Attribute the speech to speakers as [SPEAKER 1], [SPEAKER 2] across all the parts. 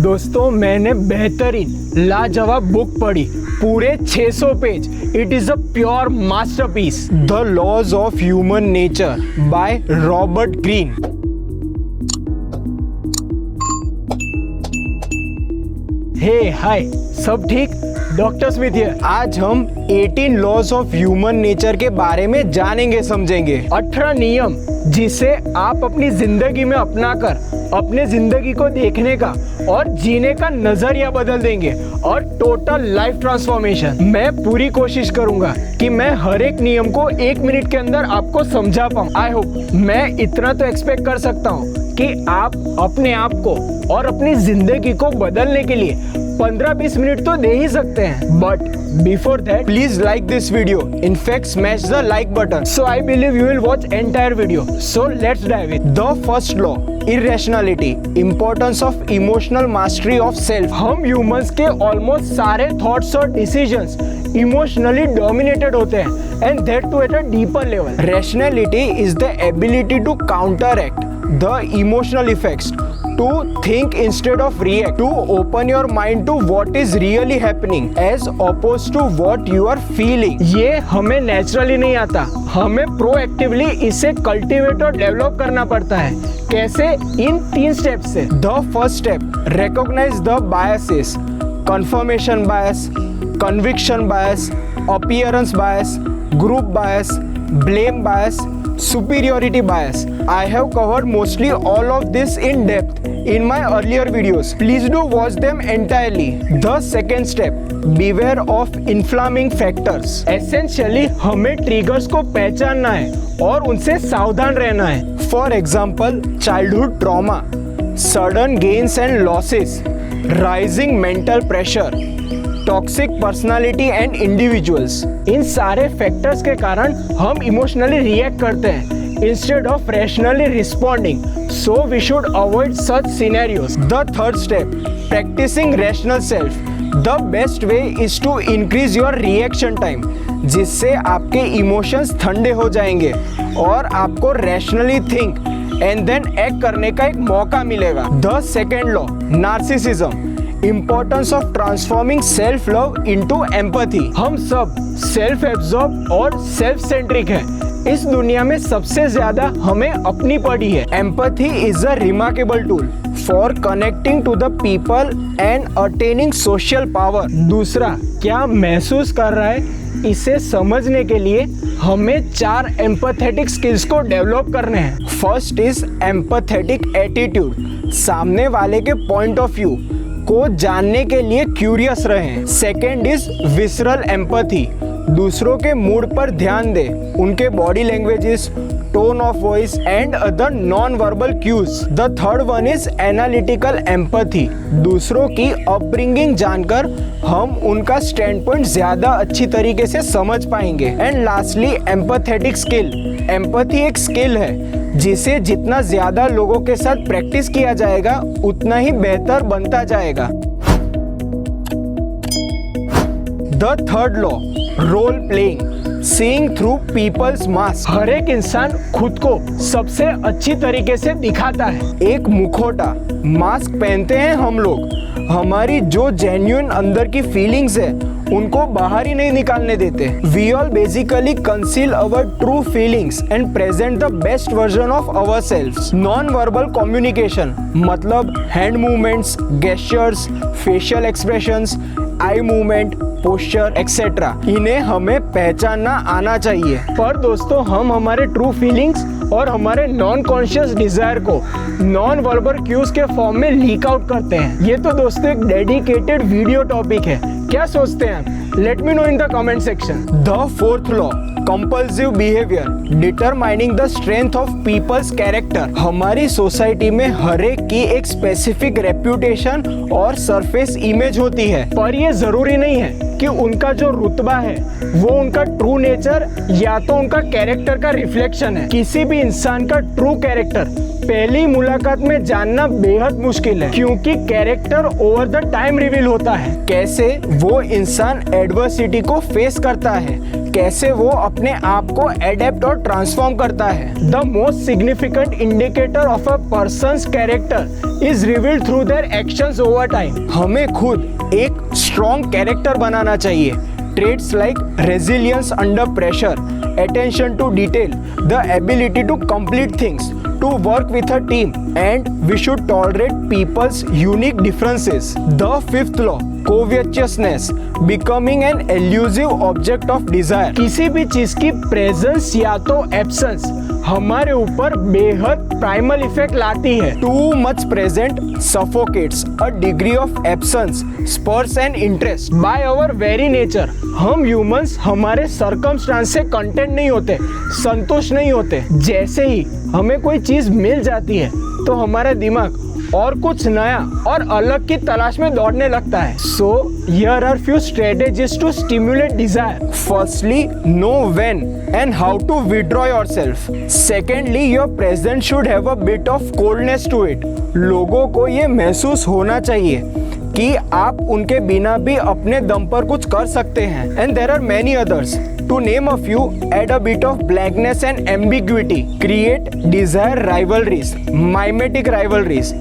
[SPEAKER 1] दोस्तों मैंने बेहतरीन लाजवाब बुक पढ़ी, पूरे 600 page. It is a pure masterpiece, the laws of human nature by Robert Greene. Hey hi, सब ठीक? Doctor Smith here. आज हम 18 लॉज ऑफ ह्यूमन नेचर के बारे में जानेंगे समझेंगे। 18 नियम जिसे आप अपनी जिंदगी में अपनाकर अपने जिंदगी को देखने का और जीने का नजरिया बदल देंगे और टोटल लाइफ ट्रांसफॉर्मेशन। मैं पूरी कोशिश करूंगा कि मैं हर एक नियम को 1 मिनट के अंदर आपको समझा पाऊं। आई होप मैं इतना तो एक्सपेक्ट कर सकता हूं कि आप अपने आप को और अपनी जिंदगी को बदलने के लिए 15-20 मिनट तो दे ही सकते हैं। But before that please like this video, in fact smash the like button. So I believe you will watch entire video. So let's dive in. The first law, irrationality, importance of emotional mastery of self. हम humans के almost सारे thoughts और decisions emotionally dominated होते हैं, and that too at a deeper level. Rationality is the ability to counteract the emotional effects, to think instead of react, to open your mind to what is really happening as opposed to what you are feeling। ये हमें naturally नहीं आता, हमें proactively इसे cultivate और develop करना पड़ता है। कैसे? इन 3 स्टेप्स से। The first step, recognize the biases, confirmation bias, conviction bias, appearance bias, group bias, blame bias, superiority bias. I have covered mostly all of this in depth in my earlier videos. Please do watch them entirely. The second step, beware of inflaming factors. Essentially हमें triggers को पहचानना है और उनसे सावधान रहना है। For example, childhood trauma, sudden gains and losses, rising mental pressure, toxic personality and individuals. इन सारे फैक्टर्स के कारण हम इमोशनली रिएक्ट करते हैं instead of rationally responding, so we should avoid such scenarios. The third step, practising rational self. The best way is to increase your reaction time, जिससे आपके emotions ठंडे हो जाएंगे और आपको rationally think and then act करने का एक मौका मिलेगा। The second law, narcissism, Importance of transforming self love into empathy। हम सब सेल्फ एब्जॉर्ब और सेल्फ सेंट्रिक हैं। इस दुनिया में सबसे ज्यादा हमें अपनी पड़ी है। Empathy is a remarkable tool for connecting to the people and attaining social power। दूसरा, क्या महसूस कर रहा है इसे समझने के लिए हमें 4 एम्पैथेटिक स्किल्स को डेवलप करने हैं। फर्स्ट इज एम्पैथेटिक एटीट्यूड, सामने वाले के पॉइंट ऑफ व्यू को जानने के लिए क्यूरियस रहें। सेकेंड इज विसरल एम्पैथी, दूसरों के मूड पर ध्यान दें, उनके body languages, tone of voice and other non verbal cues. The third one is analytical empathy, दूसरों की अपब्रिंगिंग जानकर हम उनका स्टैंड पॉइंट ज्यादा अच्छी तरीके से समझ पाएंगे। And lastly empathetic skill. Empathy एक स्किल है जिसे जितना ज्यादा लोगों के साथ प्रैक्टिस किया जाएगा उतना ही बेहतर बनता जाएगा। The third law, role playing, seeing through people's mask. हर एक इंसान खुद को सबसे अच्छी तरीके से दिखाता है। एक मुखौटा, मास्क पहनते हैं हम लोग, हमारी जो जेन्युइन अंदर की फीलिंग्स है उनको बाहर ही नहीं निकालने देते। We all basically conceal our true feelings and present the best version of our selves. Non verbal communication मतलब hand movements, gestures, facial expressions, eye movement, posture etcetera, इन्हें हमें पहचानना आना चाहिए। पर दोस्तों हम हमारे ट्रू फीलिंग्स और हमारे नॉन कॉन्शियस डिजायर को नॉन वर्बल क्यूज के फॉर्म में लीक आउट करते हैं। ये तो दोस्तों एक डेडिकेटेड वीडियो टॉपिक है, क्या सोचते हैं? Let me know in the comment section. The fourth law, compulsive behaviour, determining the strength of people's character. हमारी सोसाइटी में हर एक की एक स्पेसिफिक रेप्यूटेशन और सरफेस इमेज होती है, पर ये जरूरी नहीं है कि उनका जो रुतबा है वो उनका ट्रू नेचर या तो उनका कैरेक्टर का रिफ्लेक्शन है। किसी भी इंसान का ट्रू कैरेक्टर पहली मुलाकात में जानना बेहद मुश्किल है, क्योंकि character over the time reveal होता है। कैसे वो इंसान एडवर्सिटी को फेस करता है, कैसे वो अपने आप को एडेप्ट और ट्रांसफॉर्म करता है। The most significant indicator of a persons character is revealed through their actions over time. हमें खुद एक स्ट्रॉन्ग कैरेक्टर बनाना चाहिए। Traits like resilience under pressure, attention to detail, the ability to complete things, to work with a team, and we should tolerate people's unique differences. The fifth law, covetousness, becoming an elusive object of desire. किसी भी चीज की presence या तो absence हमारे ऊपर बेहद primal effect लाती है। Too much present suffocates, a degree of absence spurs an interest. By our very nature, हम ह्यूमंस हमारे सर्कमस्टांस से कंटेंट नहीं होते, संतुष्ट नहीं होते। जैसे ही हमें कोई चीज मिल जाती है तो हमारा दिमाग और कुछ नया और अलग की तलाश में दौड़ने लगता है। So here are few strategies to stimulate desire. Firstly, know when and how to withdraw yourself. Secondly, your presence should have a bit of coldness to it. लोगों को ये महसूस होना चाहिए कि आप उनके बिना भी अपने दम पर कुछ कर सकते हैं। And there are many others. To name a few, add a bit of blankness and ambiguity. Create desire rivalries, mimetic rivalries.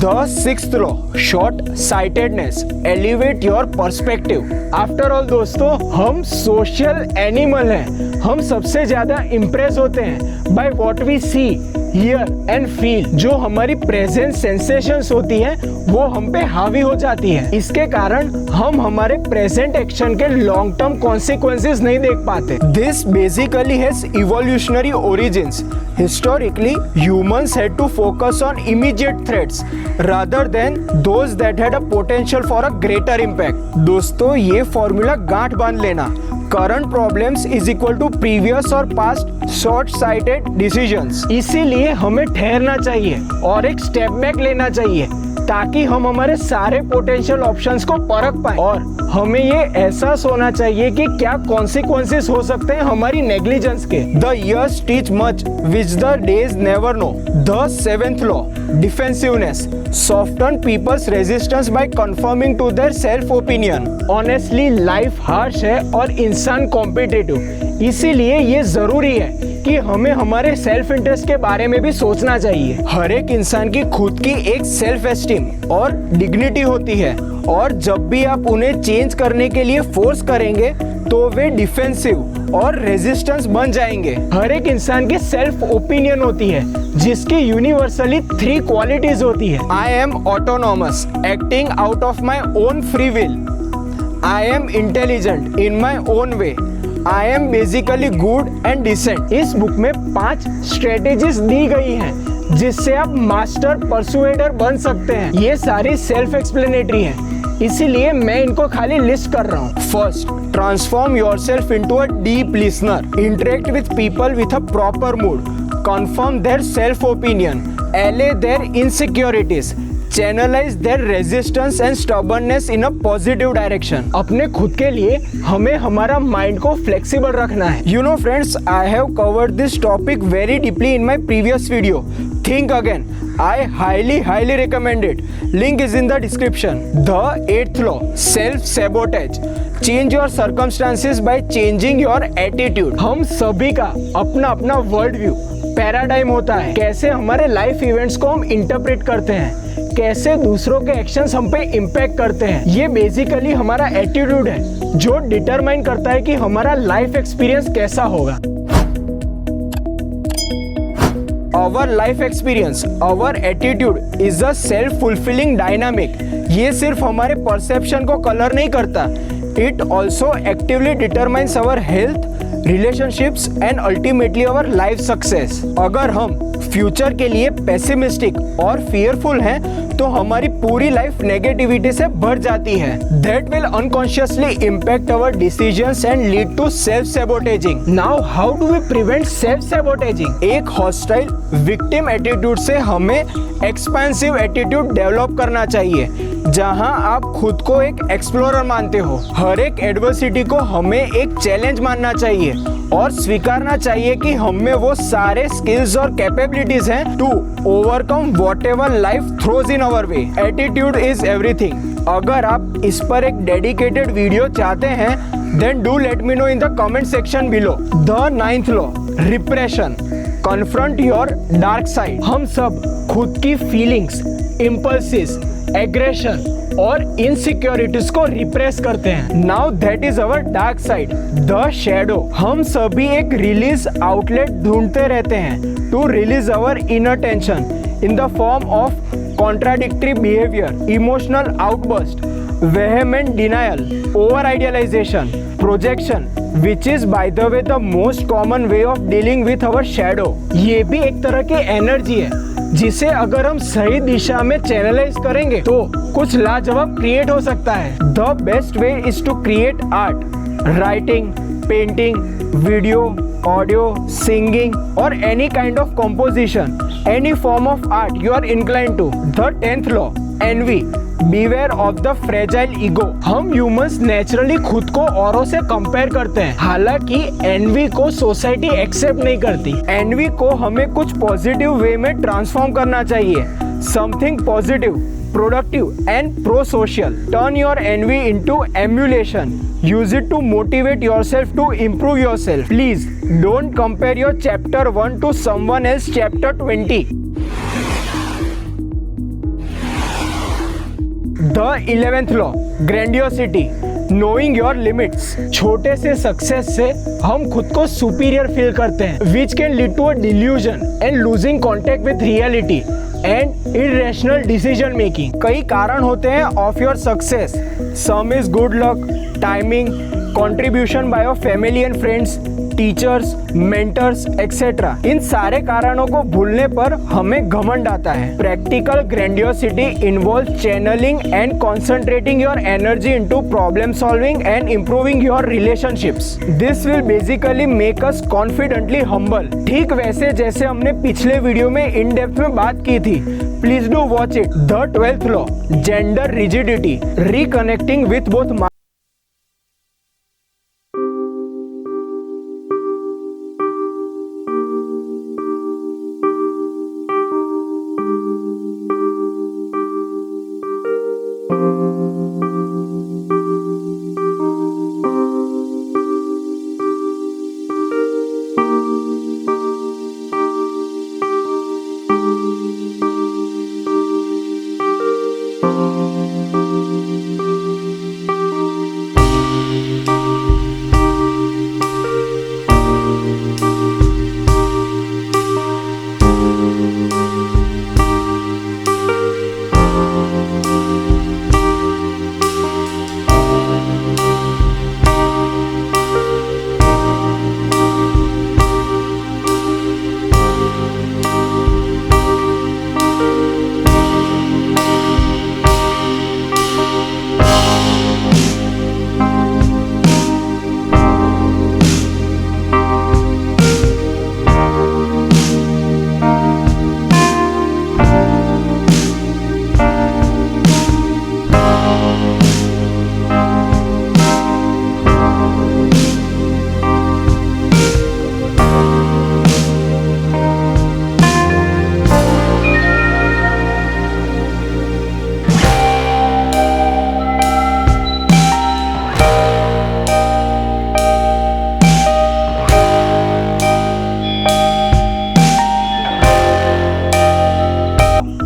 [SPEAKER 1] The sixth law, short-sightedness, elevate your perspective. After all दोस्तों, हम social animal हैं। हम सबसे ज्यादा impress होते हैं by what we see, hear and feel। जो हमारी present sensations होती हैं, वो हम पे हावी हो जाती है। इसके कारण हम हमारे present action के long term consequences नहीं देख पाते। This basically has evolutionary origins. Historically, humans had to focus on immediate threats rather than those that had a potential for a greater impact. दोस्तों, ये फॉर्मूला गांठ बांध लेना। Current problems is equal to previous और past short-sighted decisions. इसीलिए हमें ठहरना चाहिए और एक स्टेप बैक लेना चाहिए ताकि हम हमारे सारे पोटेंशियल ऑप्शंस को परख पाएं और हमें ये एहसास होना चाहिए कि क्या कॉन्सिक्वेंसेस हो सकते हैं हमारी नेग्लिजेंस के। The years teach much which the days never know. The seventh law, defensiveness, soften people's resistance by conforming to their self opinion. Honestly, life harsh है और इंसान कॉम्पिटिटिव, इसीलिए ये जरूरी है कि हमें हमारे सेल्फ इंटरेस्ट के बारे में भी सोचना चाहिए। हर एक इंसान की खुद की एक सेल्फ एस्टीम और डिग्निटी होती है और जब भी आप उन्हें चेंज करने के लिए फोर्स करेंगे तो वे डिफेंसिव और रेजिस्टेंस बन जाएंगे। हर एक इंसान की सेल्फ ओपिनियन होती है जिसकी यूनिवर्सली 3 क्वालिटीज होती है। I am autonomous, acting out of my own free will. I am intelligent in my own way. I am basically good and decent. इस बुक में 5 स्ट्रेटेजीज दी गई हैं जिससे आप मास्टर परसुएडर बन सकते हैं। ये सारी सेल्फ एक्सप्लेनेटरी हैं, इसीलिए मैं इनको खाली लिस्ट कर रहा हूँ। First, transform yourself into a deep listener. Interact with people with a proper mood. Confirm their self opinion. Allay their insecurities. Channelise their resistance and stubbornness in a positive direction. अपने खुद के लिए हमें हमारा mind को flexible रखना है। You know friends, I have covered this topic very deeply in my previous video. Think again. I highly recommend it. Link is in the description. The 8th law, self-sabotage. Change your circumstances by changing your attitude. हम सभी का अपना अपना world view, paradigm होता है। कैसे हमारे life events को हम इंटरप्रेट करते हैं, कैसे दूसरों के एक्शंस हम पे इम्पैक्ट करते हैं। ये बेसिकली हमारा एटीट्यूड है जो डिटरमाइन करता है कि हमारा लाइफ एक्सपीरियंस कैसा होगा। Our life experience, our attitude is a self-fulfilling dynamic. ये सिर्फ हमारे परसेप्शन को कलर नहीं करता, it also actively determines our health, relationships and ultimately our life success. अगर हम फ्यूचर के लिए पेसिमिस्टिक और फियरफुल हैं तो हमारी पूरी लाइफ नेगेटिविटी से भर जाती है। That will unconsciously impact our decisions and lead to self-sabotaging. Now, how do we prevent self-sabotaging? एक hostile victim attitude से हमें expansive attitude डेवलप करना चाहिए, जहां आप खुद को एक एक्सप्लोरर मानते हो। हर एक एडवर्सिटी को हमें एक चैलेंज मानना चाहिए और स्वीकारना चाहिए कि हम में वो सारे स्किल्स और कैपेबिलिटीज हैं to overcome whatever life throws in our way. Attitude is everything. अगर आप इस पर एक डेडिकेटेड वीडियो चाहते हैं, then do let me know in the comment section below. The 9th law, repression. Confront your dark side. हम सब खुद की फीलिंग्स, इम्पल्सिस, एग्रेशन और इनसिक्योरिटीज को रिप्रेस करते हैं. Now that is our dark side, the shadow. हम सभी एक रिलीज आउटलेट ढूंढते रहते हैं to release our inner tension in the form of contradictory behaviour, emotional outburst, vehement denial, over idealization, projection, which is by the way the most common way of dealing with our shadow. ये भी एक तरह की energy है जिसे अगर हम सही दिशा में चैनलाइज करेंगे तो कुछ लाजवाब क्रिएट हो सकता है. The best way is to create art, writing, painting, video, audio, singing or any kind of composition, any form of art you are inclined to. The 10th law, envy. Beware of the fragile ego. हम humans naturally खुद को औरों से compare करते हैं. हालांकि N V को society accept नहीं करती. एनवी को हमें कुछ पॉजिटिव वे में ट्रांसफॉर्म करना चाहिए. Something positive, productive and pro social. Turn your envy into emulation. Use it to motivate yourself to improve yourself. Please don't compare your chapter 1 to someone else chapter 20. The 11th law, grandiosity, knowing your limits. छोटे से success से हम खुद को superior feel करते हैं, which can lead to a delusion and losing contact with reality and irrational decision making. कई कारण होते हैं of your success. Some is good luck, timing, contribution by your family and friends, teachers, mentors etcetera. इन सारे कारणों को भूलने पर हमें घमंड आता है. Practical grandiosity involve channelling and concentrating your energy into problem solving and improving your relationships. This will basically make us confidently humble. ठीक वैसे जैसे हमने पिछले वीडियो में इन डेप्थ में बात की थी. Please do watch it. The 12th law, gender rigidity, reconnecting with both.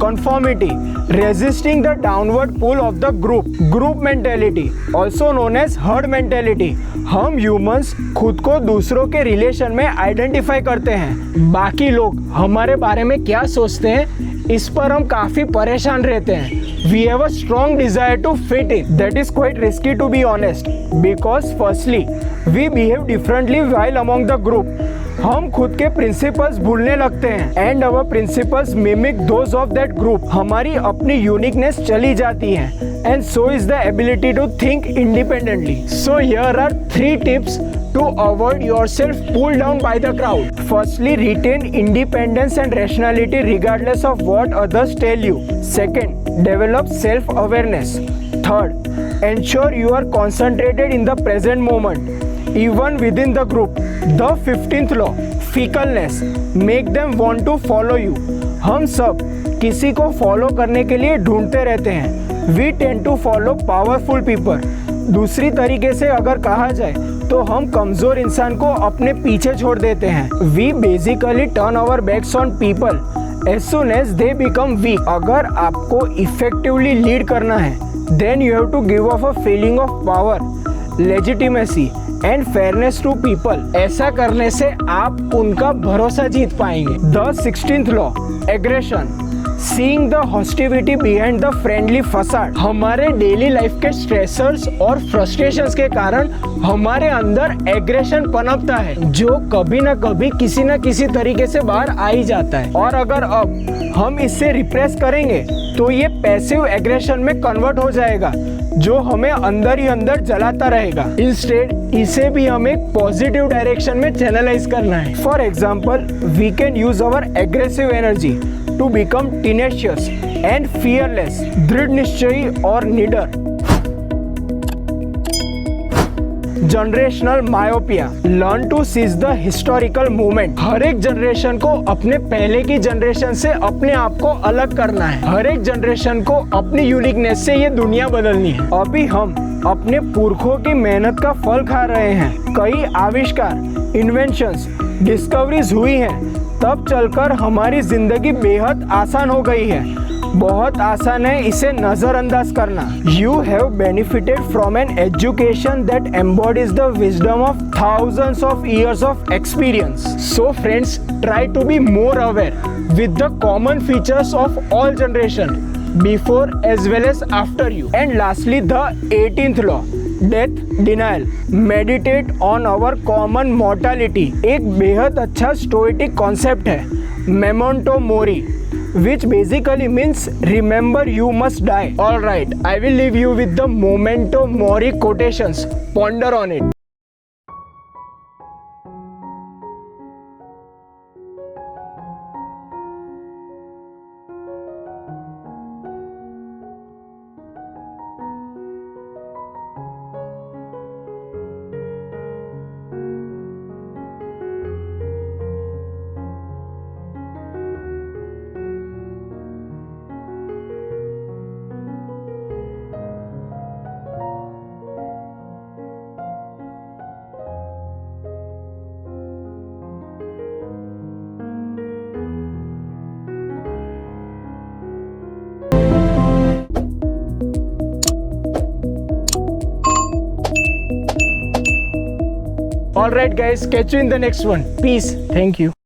[SPEAKER 1] Conformity, resisting the downward pull of the group. Group mentality, also known as herd mentality. हम ह्यूमंस खुद को दूसरों के रिलेशन में आइडेंटिफाई करते हैं. बाकी लोग हमारे बारे में क्या सोचते हैं इस पर हम काफी परेशान रहते हैं. We have a strong desire to fit in. That is quite risky to be honest. Because firstly, we behave differently while among the group. हम खुद के प्रिंसिपल्स भूलने लगते हैं and our principles mimic those of that group. हमारी अपनी uniqueness चली जाती है and so is the ability to think independently. So here are 3 tips to avoid yourself pulled down by the crowd. Firstly, retain independence and rationality regardless of what others tell you. Second, develop self-awareness. Third, ensure you are concentrated in the present moment, even within the group. The 15th law, fickleness. Make them want to follow you. हम सब किसी को follow करने के लिए ढूंढते रहते हैं. We tend to follow powerful people. दूसरी तरीके से अगर कहा जाए तो हम कमजोर इंसान को अपने पीछे छोड़ देते हैं। We basically turn our backs on people as soon as they become weak. अगर आपको इफेक्टिवली लीड करना है then you have to give off a feeling of power, legitimacy and fairness to people. ऐसा करने से आप उनका भरोसा जीत पाएंगे। The 16th law, aggression, seeing the hostility behind the friendly facade. हमारे डेली लाइफ के स्ट्रेसर्स और फ्रस्ट्रेशंस के कारण हमारे अंदर एग्रेशन पनपता है, जो कभी ना कभी किसी ना किसी तरीके से बाहर आ ही जाता है। और अगर अब हम इससे रिप्रेस करेंगे तो ये पैसिव एग्रेशन में कन्वर्ट हो जाएगा, जो हमें अंदर ही अंदर जलाता रहेगा। इंस्टेड इसे भी हमें पॉजिटिव डायरेक्शन में चैनलाइज करना है। For example, we can use our aggressive energy to become tenacious and fearless, दृढ़ निश्चयी और निडर। Generational myopia, learn to seize the historical movement. हर एक जनरेशन को अपने पहले की जनरेशन से अपने आप को अलग करना है। हर एक जनरेशन को अपनी यूनिकनेस से ये दुनिया बदलनी है। अभी हम अपने पुरखों की मेहनत का फल खा रहे हैं। कई आविष्कार, इन्वेंशंस, डिस्कवरीज हुई हैं, तब चलकर हमारी जिंदगी बेहद आसान हो गई है। बहुत आसान है इसे नजरअंदाज करना। You have benefited from an education that embodies the wisdom of thousands of years of experience. So friends, try to be more aware with the common features of all generation, before as well as after you. And lastly, the 18th law, death denial, meditate on our common mortality. एक बेहद अच्छा stoic concept है, memento mori, which basically means remember you must die. Alright, I will leave you with the memento mori quotations. Ponder on it. Alright guys, catch you in the next one. Peace. Thank you.